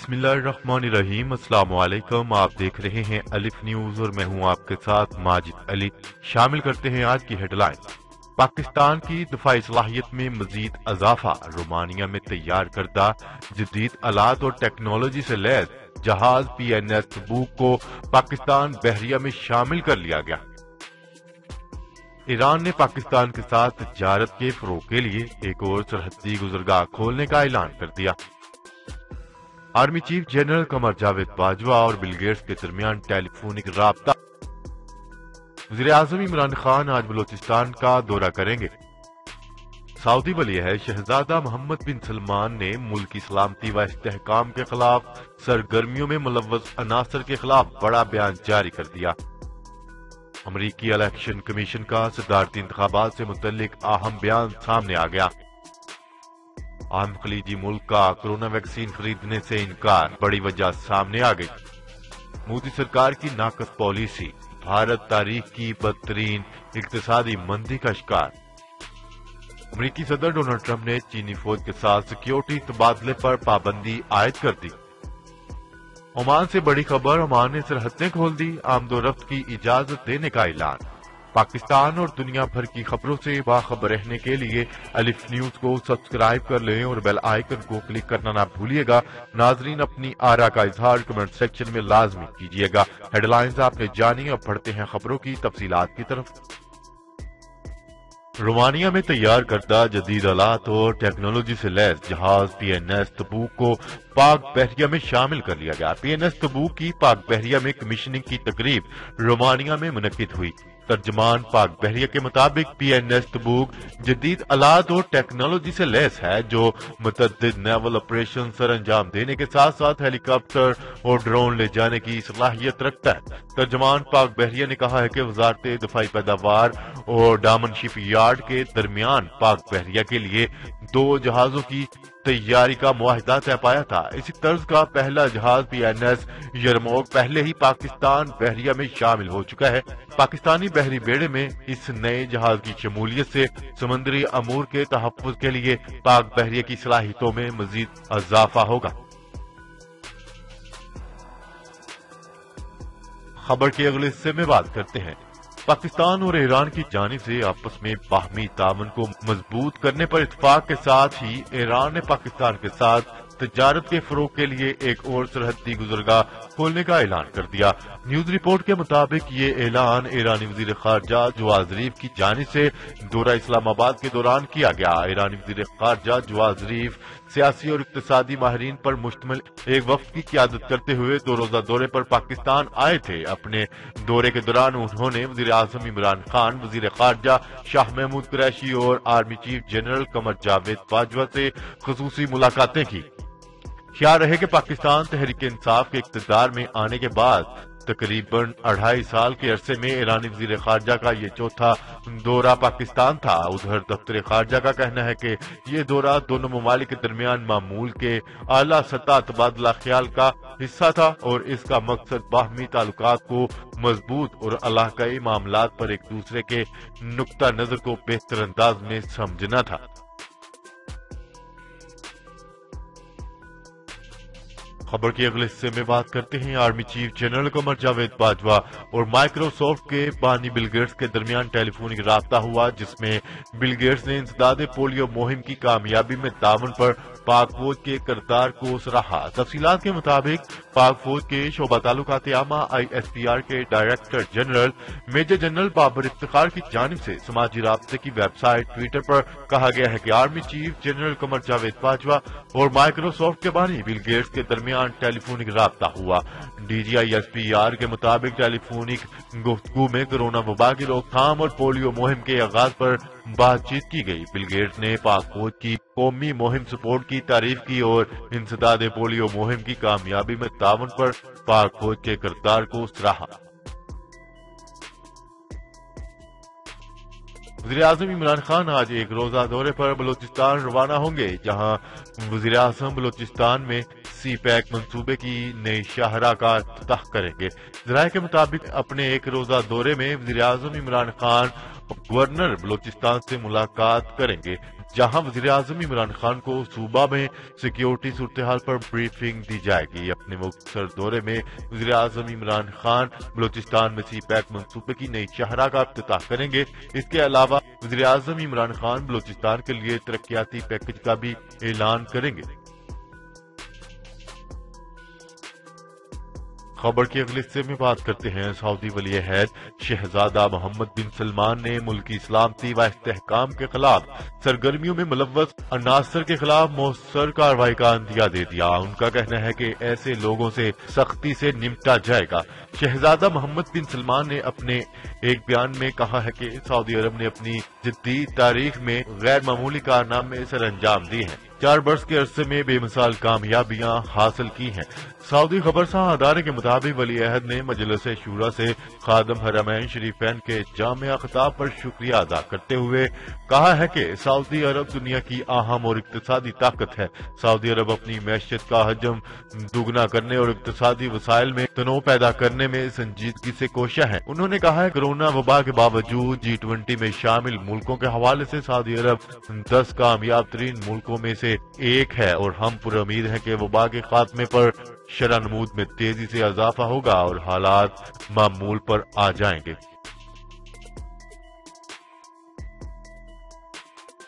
बिस्मिल्लाहिर्रहमानिर्रहीम। अस्सलाम वालेकुम। आप देख रहे हैं अलिफ न्यूज और मैं हूं आपके साथ माजिद अली। शामिल करते हैं आज की हेडलाइन। पाकिस्तान की दफाई सलाहियत में मजीद इजाफा। रोमानिया में तैयार करदा जदीद आलात और टेक्नोलॉजी से लैस जहाज PNS तबूक को पाकिस्तान बहरिया में शामिल कर लिया गया। ईरान ने पाकिस्तान के साथ तिजारत के फरोग के लिए एक और सरहदी गुजरगाह खोलने का ऐलान कर दिया। Army chief general Qamar Javed Bajwa और बिल गेट्स के दरमियान टेलीफोनिक राब्ता। वज़ीर आज़म इमरान खान आज बलोचिस्तान का दौरा करेंगे। सऊदी वली है शहजादा मोहम्मद बिन सलमान ने मुल्क की सलामती व इस्तेहकाम के खिलाफ सरगर्मियों में मुलव्वस अनासर के खिलाफ बड़ा बयान जारी कर दिया। अमरीकी इलेक्शन कमीशन का सदारती इंतखाबात से मुतल्लिक अहम बयान सामने आ गया। आम खलीजी मुल्क का कोरोना वैक्सीन खरीदने से इनकार, बड़ी वजह सामने आ गई। मोदी सरकार की नाकस पॉलिसी, भारत तारीख की बदतरीन इक्तिसादी मंदी का शिकार। अमरीकी सदर डोनाल्ड ट्रंप ने चीनी फौज के साथ सिक्योरिटी तबादले पर पाबंदी आयद कर दी। ओमान से बड़ी खबर, ओमान ने सरहदें खोल दी, आमदोरफ्त की इजाजत देने का ऐलान। पाकिस्तान और दुनिया भर की खबरों से बाखबर रहने के लिए अलिफ न्यूज को सब्सक्राइब कर लें और बेल आइकन को क्लिक करना ना भूलिएगा। नाजरीन, अपनी आरा का इजहार कमेंट सेक्शन में लाजमी कीजिएगा। हेडलाइंस आपने जानी, अब बढ़ते हैं खबरों की तफसीलात की तरफ। रोमानिया में तैयार करदा जदीद आलात और टेक्नोलॉजी से लैस जहाज PNS तबूक को पाक बहरिया में शामिल कर लिया गया। PNS तबूक की पाक बहरिया में कमीशनिंग की तकरीब रोमानिया में मुनक्किद हुई। तर्जमान पाक बहरिया के मुताबिक PNS तबूक जदीद आलात और टेक्नोलॉजी से लैस है जो मुतअद्दिद नेवल ऑपरेशन सर अंजाम देने के साथ साथ हेलीकॉप्टर और ड्रोन ले जाने की सलाहियत रखता है। तर्जमान पाक बहरिया ने कहा है कि वजारत दफाई पैदावार और डामन शिप यार्ड के दरमियान पाक बहरिया के लिए 2 जहाजों की तैयारी का मुआहिदा तय पाया था। इसी तर्ज का पहला जहाज PNS यरमौक पहले ही पाकिस्तान बहरिया में शामिल हो चुका है। पाकिस्तानी बहरी बेड़े में इस नए जहाज की शमूलियत से समुद्री अमूर के तहफ़्फ़ुज़ के लिए पाक बहरिया की सलाहियतों में मजीद इजाफा होगा। खबर के अगले हिस्से में बात करते हैं। पाकिस्तान और ईरान की जानिब से आपस में बाहमी ताउन को मजबूत करने पर इत्तेफाक के साथ ही ईरान ने पाकिस्तान के साथ तिजारत के फरोग के लिए एक और सरहदी गुजरगाह खोलने का ऐलान कर दिया। न्यूज रिपोर्ट के मुताबिक ये ऐलान ईरानी वजीर खारजा जवाद ज़रीफ की जानिब से दौरा इस्लामाबाद के दौरान किया गया। ईरानी वजीर खारजा जवाद ज़रीफ सियासी और इक्तिसादी माहिरीन पर मुश्तमिल एक वफ्द की क़यादत करते हुए 2 रोज़ा दौरे पर पाकिस्तान आए थे। अपने दौरे के दौरान उन्होंने वज़ीर आज़म इमरान खान, वज़ीर खारजा शाह महमूद कुरैशी और army chief general Qamar Javed Bajwa से खुसूसी मुलाकातें की। ख्याल रहे कि पाकिस्तान तहरीक इंसाफ के इक़्तिदार में आने के बाद तकरीबन 2.5 साल के अरसे में ईरानी वज़ीर खारजा का ये चौथा दौरा पाकिस्तान था। उधर दफ्तर खारजा का कहना है कि ये दौरा दोनों ममालिक के दरमियान मामूल के आला सतह तबादला ख्याल का हिस्सा था और इसका मकसद बाहमी ताल्लुकात को मजबूत और इलाकाई मामलात पर एक दूसरे के नुक्ता नजर को बेहतर अंदाज में समझना था। खबर के अगले हिस्से में बात करते हैं। Army chief general Qamar Javed Bajwa और माइक्रोसॉफ्ट के बानी बिल गेट्स के दरमियान टेलीफोनिक राब्ता हुआ, जिसमें बिल गेट्स ने इंसदाद पोलियो मुहिम की कामयाबी में ताउन पर पाक फौज के किरदार को सराहा। तफसीलात के मुताबिक पाक फौज के शोबा ताल्लुकात आमा ISPR के director general major general Babar Iftikhar की जानिब से समाजी राब्ते की वेबसाइट ट्विटर पर कहा गया है कि army chief general Qamar Javed Bajwa और माइक्रोसॉफ्ट के बानी बिल गेट्स के दरमियान टेलीफोनिक राब्ता हुआ। DGISPR के मुताबिक टेलीफोनिक गुफ्तगू में कोरोना वबा की रोकथाम और पोलियो मुहिम के आगाज पर बातचीत की गई। बिल गेट्स ने पाक फौज की कौमी मुहिम सपोर्ट की तारीफ की और इंसदाद पोलियो मुहिम की कामयाबी में ताउन पर पाक फौज के किरदार को सराहा। वज़ीर आज़म इमरान खान आज एक रोजा दौरे पर बलोचिस्तान रवाना होंगे, जहां वज़ीर आज़म बलोचिस्तान में CPEC मंसूबे की नई शाहरा का इफ्तिताह करेंगे। ज़राए के मुताबिक अपने एक रोजा दौरे में वज़ीर आज़म इमरान खान गवर्नर बलोचिस्तान से मुलाकात करेंगे, जहां वजीर आजम इमरान खान को सूबा में सिक्योरिटी सूरत हाल पर ब्रीफिंग दी जाएगी। अपने मुख्तसर दौरे में वजीर आजम इमरान खान बलोचिस्तान में सी-पैक मंसूबे की नई शाहरा का इफ्तिताह करेंगे। इसके अलावा वजीर आजम इमरान खान बलोचिस्तान के लिए तरक्याती पैकेज का भी ऐलान करेंगे। खबर के अगले हिस्से में बात करते हैं। सऊदी वली अहद शहजादा मोहम्मद बिन सलमान ने मुल्की सलामती व इस्तेहकाम के खिलाफ सरगर्मियों में मुलव्वस अनासर के खिलाफ मौसर कार्रवाई का अंदिया दे दिया। उनका कहना है कि ऐसे लोगों से सख्ती से निपटा जाएगा। शहजादा मोहम्मद बिन सलमान ने अपने एक बयान में कहा है कि सऊदी अरब ने अपनी जदीद तारीख में गैर मामूली कारनामे सर अंजाम दिए हैं, 4 बरस के अरसे में बेमिसाल कामयाबियां हासिल की हैं। सऊदी खबरसां अदारे के मुताबिक वली अहद ने मजलिस शूरा से खादम हरमैन शरीफैन के जामिया खिताब पर शुक्रिया अदा करते हुए कहा है कि सऊदी अरब दुनिया की अहम और इक्तिसादी ताकत है। सऊदी अरब अपनी मैशियत का हजम दुगना करने और इक्तिसादी वसाइल में तनों पैदा करने में संजीदगी से कोशिश है। उन्होंने कहा है कोरोना वबा के बावजूद G20 में शामिल मुल्कों के हवाले से सऊदी अरब 10 कामयाब तरीन मुल्कों में से एक है और हम पूरी उम्मीद है कि वबा के खात्मे पर शरह नमूद में तेजी से इजाफा होगा और हालात मामूल पर आ जाएंगे।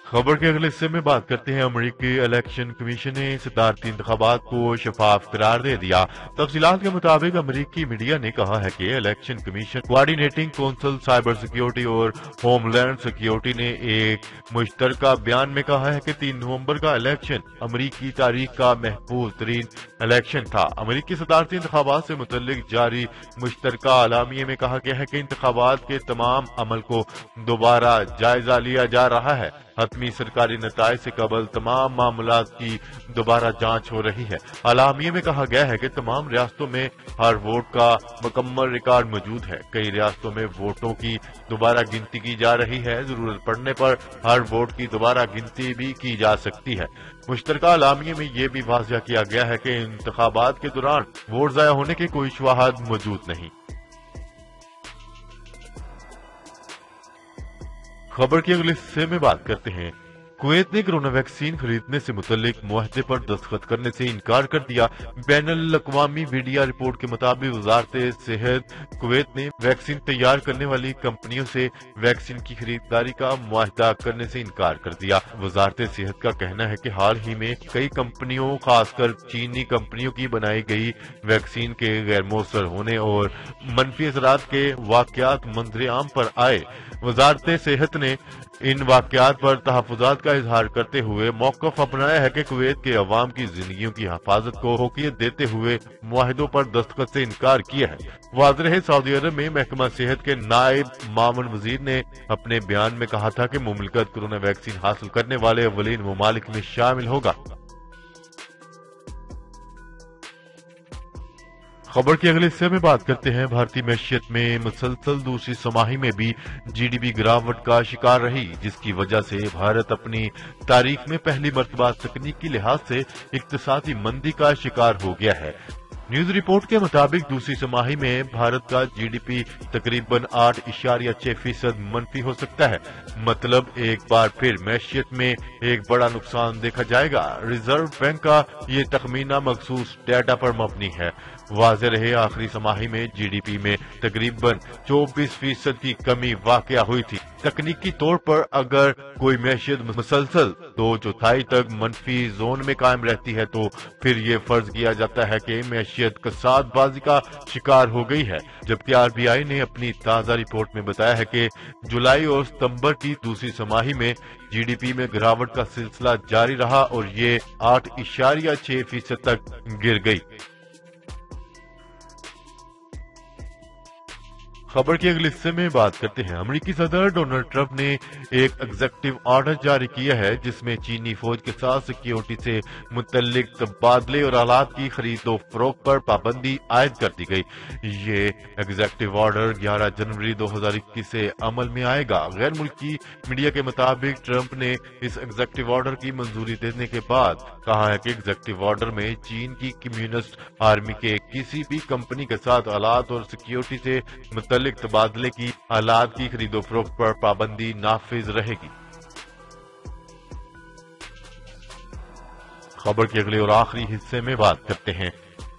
खबर के अगले हिस्से में बात करते हैं। अमेरिकी इलेक्शन कमीशन ने सदारती इंतखाबात को शफाफ करार दे दिया। तफसीलात के मुताबिक अमेरिकी मीडिया ने कहा है कि election commission, coordinating council cyber security और होमलैंड सिक्योरिटी ने एक मुश्तरका बयान में कहा है कि 3 नवंबर का इलेक्शन अमेरिकी तारीख का महफूज तरीन इलेक्शन था। अमेरिकी सदारती इंतखाबात से मुतल्लिक जारी मुश्तरका अलामिये में कहा गया है कि इंतखाबात के तमाम अमल को दोबारा जायजा लिया जा रहा है। हतमी सरकारी नताइज से कबल तमाम मामलात की दोबारा जांच हो रही है। अलामिये में कहा गया है कि तमाम रियासतों में हर वोट का मुकम्मल रिकॉर्ड मौजूद है। कई रियासतों में वोटों की दोबारा गिनती की जा रही है। जरूरत पड़ने पर हर वोट की दोबारा गिनती भी की जा सकती है। मुश्तरका अलामिये में यह भी वाज़ह किया गया है कि इंतखाबात के दौरान वोट ज़ाया होने के कोई शवाहद मौजूद नहीं। खबर के अगले हिस्से में बात करते हैं। कुवैत ने कोरोना वैक्सीन खरीदने से मुतल्लिक मुआहदे पर दस्तखत करने से इनकार कर दिया। बैनुल अक़वामी मीडिया रिपोर्ट के मुताबिक वज़ारत सेहत कुवैत ने वैक्सीन तैयार करने वाली कंपनियों से वैक्सीन की खरीदारी का मुआहदा करने से इनकार कर दिया। वज़ारत सेहत का कहना है कि हाल ही में कई कंपनियों, खासकर चीनी कंपनियों की बनाई गई वैक्सीन के गैर मौसर होने और मनफी असरात के वाक़यात मंजर आम पर आए। वज़ारत सेहत ने इन वाक़यात पर तहफ़्फ़ुज़ात का इजहार करते हुए मौक़िफ़ अपनाया है कि कुवैत के अवाम की जिंदगियों की हिफाजत को फौक़ियत देते हुए मुआहिदों पर दस्तखत से इनकार किया है। वाज़ेह है, सऊदी अरब में महकमा सेहत के नायब मामून वज़ीर ने अपने बयान में कहा था कि मुमलिकत कोरोना वैक्सीन हासिल करने वाले अव्वलीन ममालिक में शामिल होगा। खबर के अगले हिस्से में बात करते हैं। भारतीय मैशियत में मुसलसल दूसरी समाही में भी GDP गिरावट का शिकार रही, जिसकी वजह से भारत अपनी तारीख में पहली मर्तबा तकनीकी लिहाज से इक्तिसादी मंदी का शिकार हो गया है। न्यूज रिपोर्ट के मुताबिक दूसरी समाही में भारत का GDP तकरीबन 8.6% मनफी हो सकता है। मतलब एक बार फिर मैशियत में एक बड़ा नुकसान देखा जाएगा। रिजर्व बैंक का ये तखमीना मखसूस डेटा पर मबनी है। वाज़ेह रहे, आखिरी समाही में GDP में तकरीबन 24% की कमी वाक़या हुई थी। तकनीकी तौर पर अगर कोई मैशियत मुसलसल 2/4 तक मनफी जोन में कायम रहती है तो फिर ये फर्ज किया जाता है कि मैशियत कसादबाजी का शिकार हो गई है। जबकि RBI ने अपनी ताज़ा रिपोर्ट में बताया है कि जुलाई और सितंबर की दूसरी समाही में GDP में गिरावट का सिलसिला जारी रहा और ये 8.6% तक गिर गई। खबर के अगले हिस्से में बात करते हैं। अमेरिकी सदर डोनाल्ड ट्रंप ने एक एग्जीक्यूटिव ऑर्डर जारी किया है, जिसमें चीनी फौज के साथ सिक्योरिटी से मुतल्लिक तबादले और आलात की खरीदो फरोख्त पर पाबंदी आयद कर दी गई। ये एग्जीक्यूटिव ऑर्डर 11 जनवरी 2021 से अमल में आएगा। गैर मुल्की मीडिया के मुताबिक ट्रंप ने इस एग्जीक्यूटिव ऑर्डर की मंजूरी देने के बाद कहा है कि एग्जीक्यूटिव ऑर्डर में चीन की कम्युनिस्ट आर्मी के किसी भी कंपनी के साथ आलात और सिक्योरिटी से मुतल्लिक متعلق تبادلے کی آلات کی خرید و فروخت پر پابندی نافذ رہے گی۔ خبر کے اگلے اور آخری حصے میں بات کرتے ہیں۔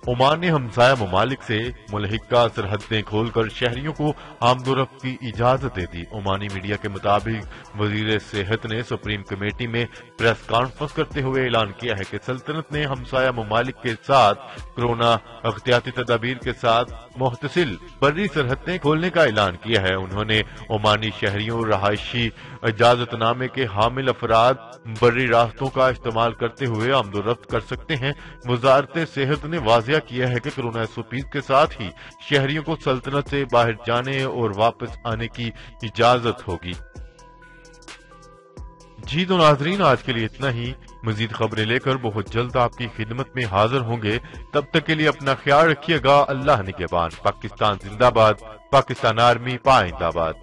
عمان نے ہمسایہ ممالک سے ملحقہ سرحدیں کھول کر شہریوں کو آمد و رفت کی اجازت دے دی۔ عمانی میڈیا کے مطابق وزیر صحت نے سپریم کمیٹی میں پریس کانفرنس کرتے ہوئے اعلان کیا ہے کہ سلطنت نے ہمسایہ ممالک کے ساتھ کورونا احتیاطی تدابیر کے ساتھ متصل بری سرحدیں کھولنے کا اعلان کیا ہے۔ انہوں نے عمانی شہریوں رہائشی اجازت نامے کے حامل افراد بری راستوں کا استعمال کرتے ہوئے آمد و رفت کر سکتے ہیں۔ وزارت صحت نے واضح کیا ہے کہ کورونا 120 کے ساتھ ہی شہریوں کو سلطنت سے باہر جانے اور واپس آنے کی اجازت ہوگی۔ جی تو ناظرین، آج کے لیے اتنا ہی۔ مزید خبریں لے کر بہت جلد آپ کی خدمت میں حاضر ہوں گے۔ تب تک کے لیے اپنا خیال رکھیے گا۔ اللہ نگہبان۔ پاکستان زندہ باد۔ پاکستان آرمی پائندہ باد۔